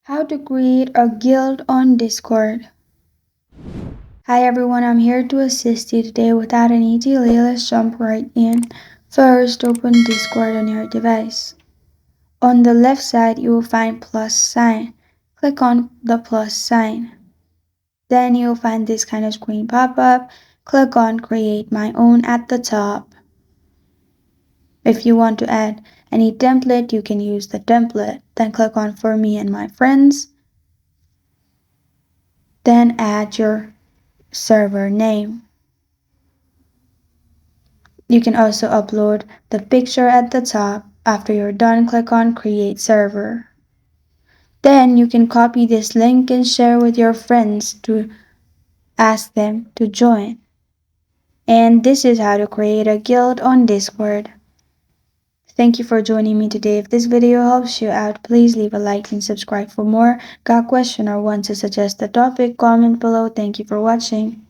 How to create a guild on Discord. Hi everyone, I'm here to assist you today without any delay. Let's jump right in. First, open Discord on your device. On the left side, you will find plus sign. Click on the plus sign. Then you'll find this kind of screen pop up. Click on create my own at the top. If you want to add any template, you can use the template. Then click on for me and my friends. Then add your server name. You can also upload the picture at the top. After you're done, click on create server. Then you can copy this link and share with your friends to ask them to join. And this is how to create a guild on Discord. Thank you for joining me today. If this video helps you out, please leave a like and subscribe for more. Got a question or want to suggest a topic? Comment below. Thank you for watching.